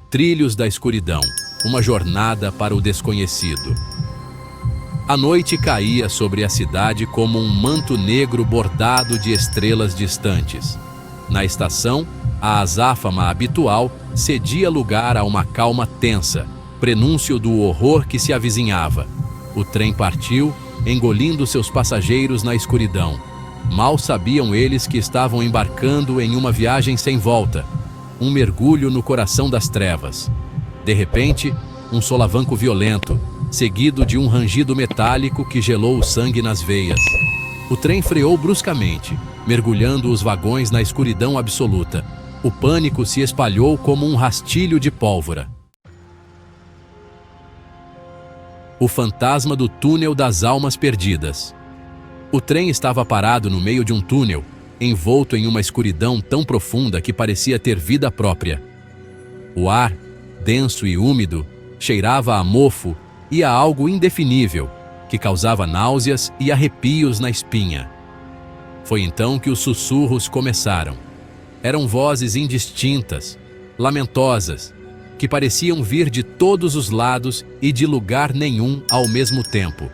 Trilhos da escuridão, uma jornada para o desconhecido. A noite caía sobre a cidade como um manto negro bordado de estrelas distantes. Na estação, a azáfama habitual cedia lugar a uma calma tensa, prenúncio do horror que se avizinhava. O trem partiu, engolindo seus passageiros na escuridão. Mal sabiam eles que estavam embarcando em uma viagem sem volta, um mergulho no coração das trevas. De repente, um solavanco violento, seguido de um rangido metálico que gelou o sangue nas veias. O trem freou bruscamente, mergulhando os vagões na escuridão absoluta. O pânico se espalhou como um rastilho de pólvora. O fantasma do túnel das almas perdidas. O trem estava parado no meio de um túnel, envolto em uma escuridão tão profunda que parecia ter vida própria. O ar, denso e úmido, cheirava a mofo e a algo indefinível, que causava náuseas e arrepios na espinha. Foi então que os sussurros começaram. Eram vozes indistintas, lamentosas, que pareciam vir de todos os lados e de lugar nenhum ao mesmo tempo.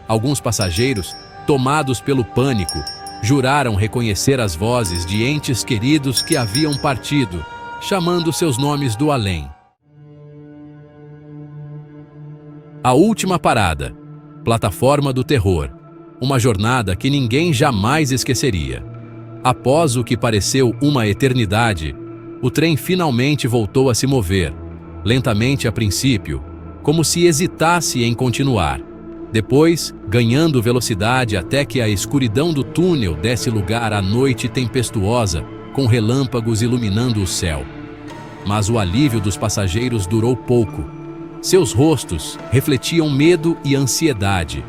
Alguns passageiros, tomados pelo pânico, juraram reconhecer as vozes de entes queridos que haviam partido, chamando seus nomes do além. A última parada, plataforma do terror, uma jornada que ninguém jamais esqueceria. Após o que pareceu uma eternidade, o trem finalmente voltou a se mover, lentamente a princípio, como se hesitasse em continuar. Depois, ganhando velocidade até que a escuridão do túnel desse lugar à noite tempestuosa, com relâmpagos iluminando o céu. Mas o alívio dos passageiros durou pouco. Seus rostos refletiam medo e ansiedade.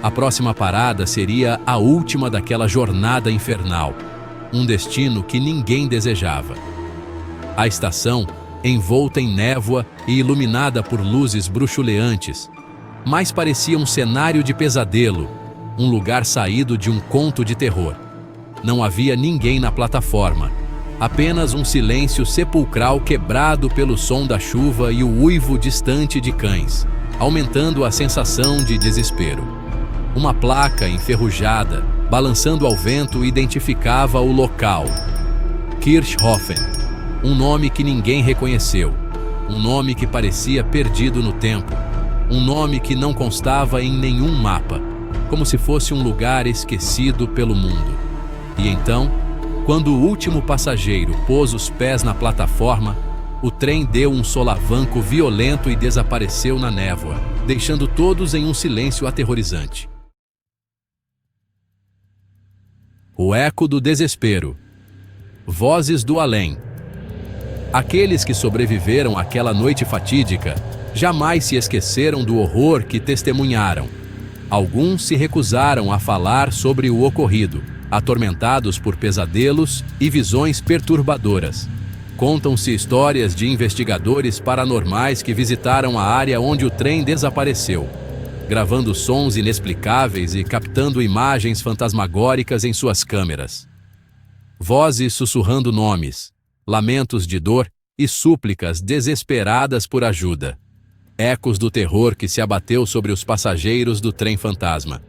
A próxima parada seria a última daquela jornada infernal, um destino que ninguém desejava. A estação, envolta em névoa e iluminada por luzes bruxuleantes, mais parecia um cenário de pesadelo, um lugar saído de um conto de terror. Não havia ninguém na plataforma, apenas um silêncio sepulcral quebrado pelo som da chuva e o uivo distante de cães, aumentando a sensação de desespero. Uma placa enferrujada, balançando ao vento, identificava o local. Kirchhofen, um nome que ninguém reconheceu, um nome que parecia perdido no tempo, um nome que não constava em nenhum mapa, como se fosse um lugar esquecido pelo mundo. E então, quando o último passageiro pôs os pés na plataforma, o trem deu um solavanco violento e desapareceu na névoa, deixando todos em um silêncio aterrorizante. O eco do desespero. Vozes do além. Aqueles que sobreviveram àquela noite fatídica jamais se esqueceram do horror que testemunharam. Alguns se recusaram a falar sobre o ocorrido, atormentados por pesadelos e visões perturbadoras. Contam-se histórias de investigadores paranormais que visitaram a área onde o trem desapareceu, gravando sons inexplicáveis e captando imagens fantasmagóricas em suas câmeras. Vozes sussurrando nomes, lamentos de dor e súplicas desesperadas por ajuda. Ecos do terror que se abateu sobre os passageiros do trem fantasma.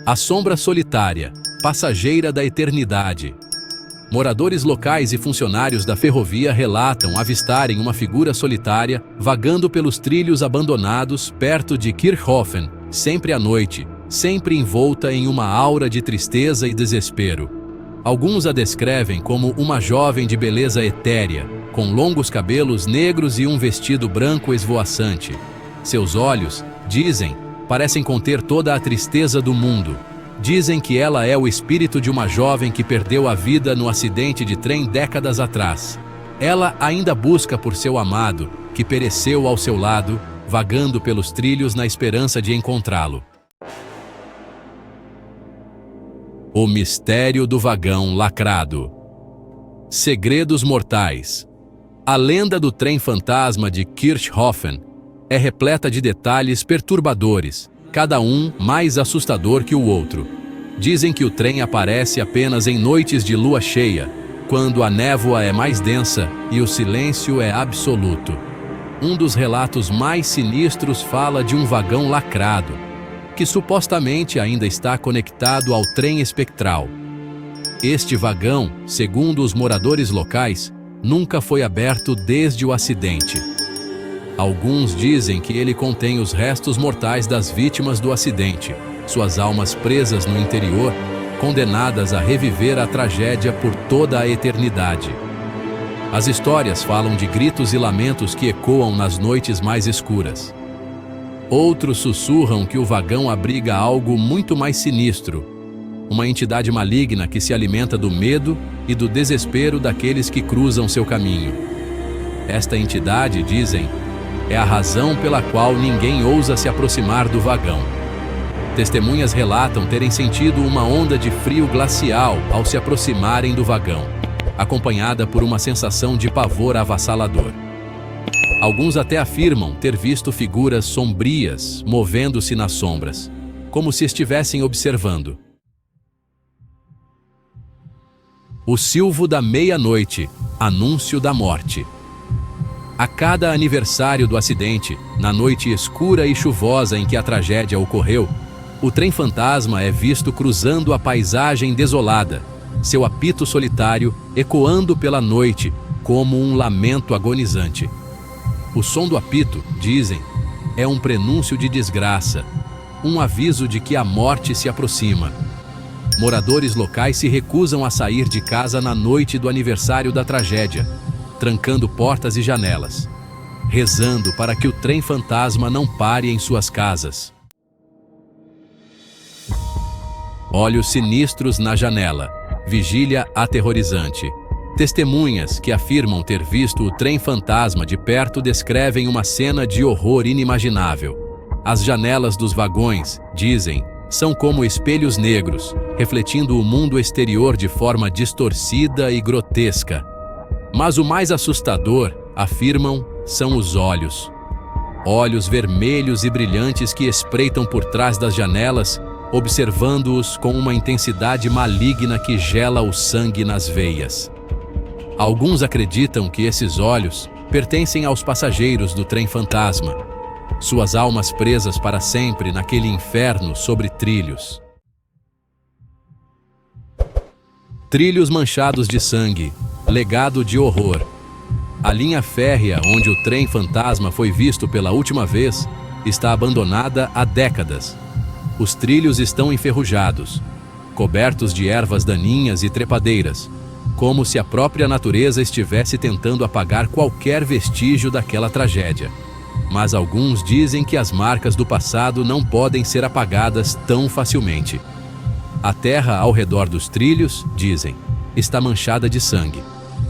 A sombra solitária, passageira da eternidade. Moradores locais e funcionários da ferrovia relatam avistarem uma figura solitária vagando pelos trilhos abandonados perto de Kirchhofen, sempre à noite, sempre envolta em uma aura de tristeza e desespero. Alguns a descrevem como uma jovem de beleza etérea, com longos cabelos negros e um vestido branco esvoaçante. Seus olhos, dizem, parecem conter toda a tristeza do mundo. Dizem que ela é o espírito de uma jovem que perdeu a vida no acidente de trem décadas atrás. Ela ainda busca por seu amado, que pereceu ao seu lado, vagando pelos trilhos na esperança de encontrá-lo. O mistério do vagão lacrado. Segredos mortais. A lenda do trem fantasma de Kirchhofen é repleta de detalhes perturbadores, cada um mais assustador que o outro. Dizem que o trem aparece apenas em noites de lua cheia, quando a névoa é mais densa e o silêncio é absoluto. Um dos relatos mais sinistros fala de um vagão lacrado, que supostamente ainda está conectado ao trem espectral. Este vagão, segundo os moradores locais, nunca foi aberto desde o acidente. Alguns dizem que ele contém os restos mortais das vítimas do acidente, suas almas presas no interior, condenadas a reviver a tragédia por toda a eternidade. As histórias falam de gritos e lamentos que ecoam nas noites mais escuras. Outros sussurram que o vagão abriga algo muito mais sinistro, uma entidade maligna que se alimenta do medo e do desespero daqueles que cruzam seu caminho. Esta entidade, dizem, é a razão pela qual ninguém ousa se aproximar do vagão. Testemunhas relatam terem sentido uma onda de frio glacial ao se aproximarem do vagão, acompanhada por uma sensação de pavor avassalador. Alguns até afirmam ter visto figuras sombrias movendo-se nas sombras, como se estivessem observando. O silvo da meia-noite, anúncio da morte. A cada aniversário do acidente, na noite escura e chuvosa em que a tragédia ocorreu, o trem fantasma é visto cruzando a paisagem desolada, seu apito solitário ecoando pela noite como um lamento agonizante. O som do apito, dizem, é um prenúncio de desgraça, um aviso de que a morte se aproxima. Moradores locais se recusam a sair de casa na noite do aniversário da tragédia, trancando portas e janelas, rezando para que o trem fantasma não pare em suas casas. Olhos sinistros na janela, vigília aterrorizante. Testemunhas que afirmam ter visto o trem fantasma de perto descrevem uma cena de horror inimaginável. As janelas dos vagões, dizem, são como espelhos negros, refletindo o mundo exterior de forma distorcida e grotesca. Mas o mais assustador, afirmam, são os olhos. Olhos vermelhos e brilhantes que espreitam por trás das janelas, observando-os com uma intensidade maligna que gela o sangue nas veias. Alguns acreditam que esses olhos pertencem aos passageiros do trem fantasma, suas almas presas para sempre naquele inferno sobre trilhos. Trilhos manchados de sangue, legado de horror. A linha férrea onde o trem fantasma foi visto pela última vez está abandonada há décadas. Os trilhos estão enferrujados, cobertos de ervas daninhas e trepadeiras, como se a própria natureza estivesse tentando apagar qualquer vestígio daquela tragédia. Mas alguns dizem que as marcas do passado não podem ser apagadas tão facilmente. A terra ao redor dos trilhos, dizem, está manchada de sangue.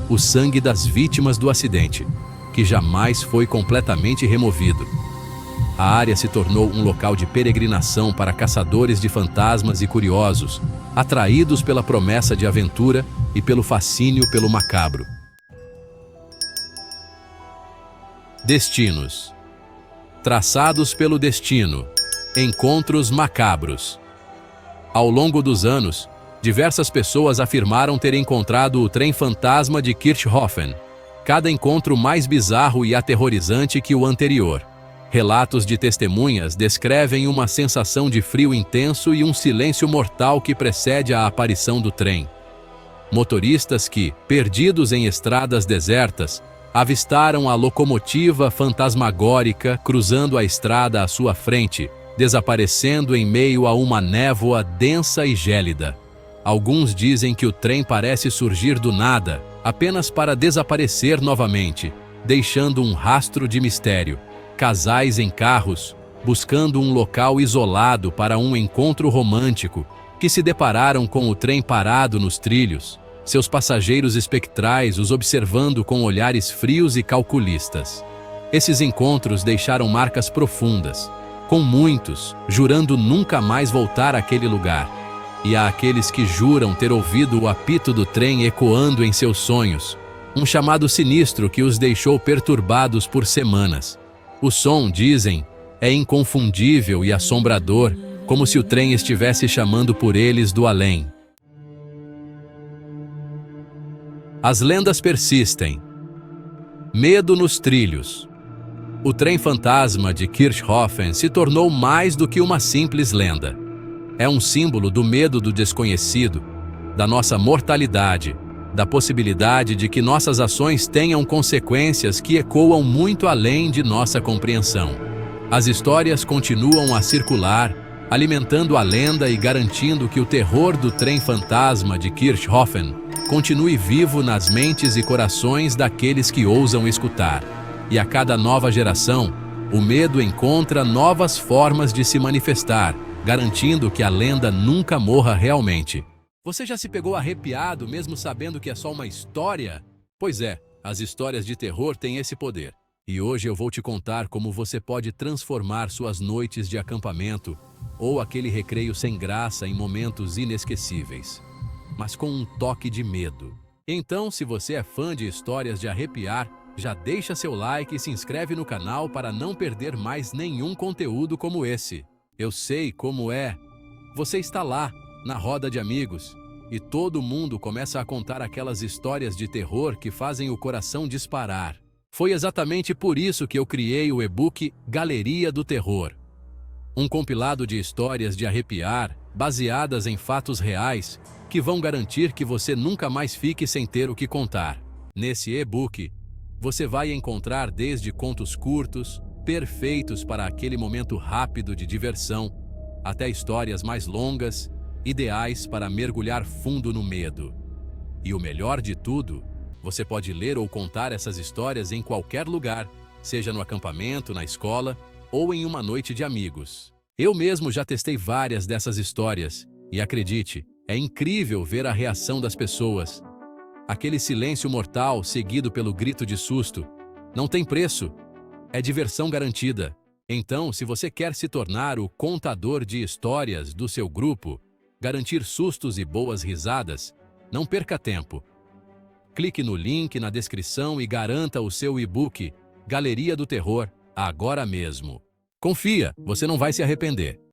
O sangue das vítimas do acidente, que jamais foi completamente removido. A área se tornou um local de peregrinação para caçadores de fantasmas e curiosos, atraídos pela promessa de aventura e pelo fascínio pelo macabro. Destinos. Traçados pelo destino. Encontros macabros. Ao longo dos anos, diversas pessoas afirmaram ter encontrado o trem fantasma de Kirchhofen, cada encontro mais bizarro e aterrorizante que o anterior. Relatos de testemunhas descrevem uma sensação de frio intenso e um silêncio mortal que precede a aparição do trem. Motoristas que, perdidos em estradas desertas, avistaram a locomotiva fantasmagórica cruzando a estrada à sua frente, desaparecendo em meio a uma névoa densa e gélida. Alguns dizem que o trem parece surgir do nada, apenas para desaparecer novamente, deixando um rastro de mistério. Casais em carros, buscando um local isolado para um encontro romântico, que se depararam com o trem parado nos trilhos, seus passageiros espectrais os observando com olhares frios e calculistas. Esses encontros deixaram marcas profundas, com muitos jurando nunca mais voltar àquele lugar. E há aqueles que juram ter ouvido o apito do trem ecoando em seus sonhos, um chamado sinistro que os deixou perturbados por semanas. O som, dizem, é inconfundível e assombrador, como se o trem estivesse chamando por eles do além. As lendas persistem. Medo nos trilhos. O trem fantasma de Kirchhofen se tornou mais do que uma simples lenda. É um símbolo do medo do desconhecido, da nossa mortalidade, da possibilidade de que nossas ações tenham consequências que ecoam muito além de nossa compreensão. As histórias continuam a circular, alimentando a lenda e garantindo que o terror do trem fantasma de Kirchhofen continue vivo nas mentes e corações daqueles que ousam escutar. E a cada nova geração, o medo encontra novas formas de se manifestar, garantindo que a lenda nunca morra realmente. Você já se pegou arrepiado mesmo sabendo que é só uma história? Pois é, as histórias de terror têm esse poder. E hoje eu vou te contar como você pode transformar suas noites de acampamento ou aquele recreio sem graça em momentos inesquecíveis, mas com um toque de medo. Então, se você é fã de histórias de arrepiar, já deixa seu like e se inscreve no canal para não perder mais nenhum conteúdo como esse. Eu sei como é. Você está lá, na roda de amigos, e todo mundo começa a contar aquelas histórias de terror que fazem o coração disparar. Foi exatamente por isso que eu criei o e-book Galeria do Terror. Um compilado de histórias de arrepiar, baseadas em fatos reais, que vão garantir que você nunca mais fique sem ter o que contar. Nesse e-book, você vai encontrar desde contos curtos, perfeitos para aquele momento rápido de diversão, até histórias mais longas, ideais para mergulhar fundo no medo. E o melhor de tudo, você pode ler ou contar essas histórias em qualquer lugar, seja no acampamento, na escola ou em uma noite de amigos. Eu mesmo já testei várias dessas histórias e acredite, é incrível ver a reação das pessoas. Aquele silêncio mortal seguido pelo grito de susto. Não tem preço. É diversão garantida. Então, se você quer se tornar o contador de histórias do seu grupo, garantir sustos e boas risadas, não perca tempo. Clique no link na descrição e garanta o seu e-book Galeria do Terror agora mesmo. Confia, você não vai se arrepender.